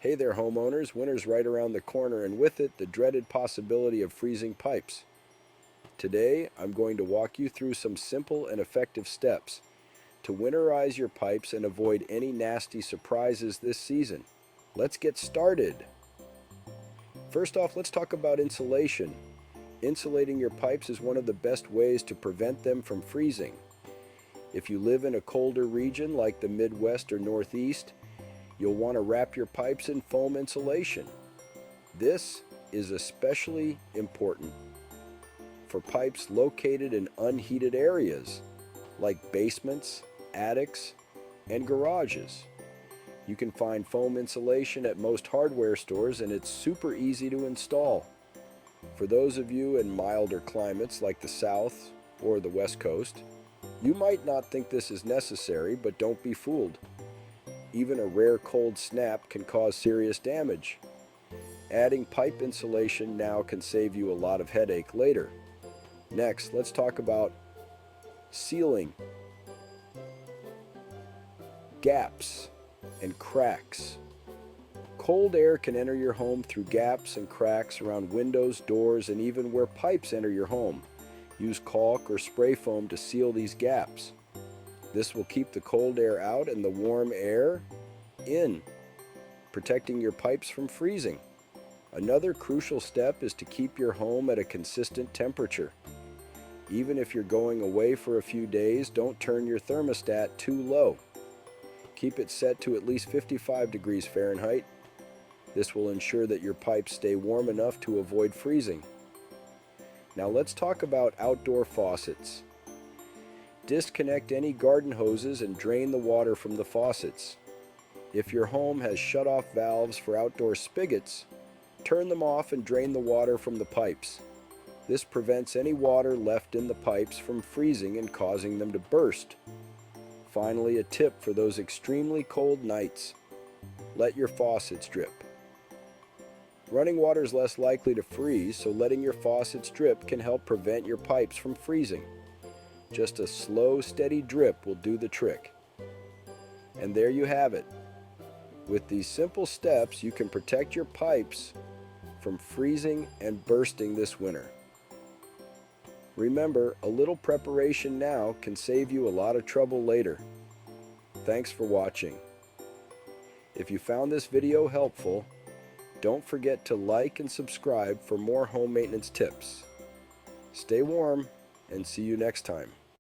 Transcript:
Hey there, homeowners. Winter's right around the corner, and with it, the dreaded possibility of freezing pipes. Today, I'm going to walk you through some simple and effective steps to winterize your pipes and avoid any nasty surprises this season. Let's get started. First off, let's talk about insulation. Insulating your pipes is one of the best ways to prevent them from freezing. If you live in a colder region like the Midwest or Northeast, you'll want to wrap your pipes in foam insulation. This is especially important for pipes located in unheated areas like basements, attics, and garages. You can find foam insulation at most hardware stores, and it's super easy to install. For those of you in milder climates like the South or the West Coast, you might not think this is necessary, but don't be fooled. Even a rare cold snap can cause serious damage. Adding pipe insulation now can save you a lot of headache later. Next, let's talk about sealing gaps and cracks. Cold air can enter your home through gaps and cracks around windows, doors, and even where pipes enter your home. Use caulk or spray foam to seal these gaps. This will keep the cold air out and the warm air in, protecting your pipes from freezing. Another crucial step is to keep your home at a consistent temperature. Even if you're going away for a few days, don't turn your thermostat too low. Keep it set to at least 55 degrees Fahrenheit. This will ensure that your pipes stay warm enough to avoid freezing. Now let's talk about outdoor faucets. Disconnect any garden hoses and drain the water from the faucets. If your home has shut-off valves for outdoor spigots, turn them off and drain the water from the pipes. This prevents any water left in the pipes from freezing and causing them to burst. Finally, a tip for those extremely cold nights: let your faucets drip. Running water is less likely to freeze, so letting your faucets drip can help prevent your pipes from freezing. Just a slow, steady drip will do the trick. And there you have it. With these simple steps, you can protect your pipes from freezing and bursting this winter. Remember, a little preparation now can save you a lot of trouble later. Thanks for watching. If you found this video helpful, don't forget to like and subscribe for more home maintenance tips. Stay warm, and see you next time.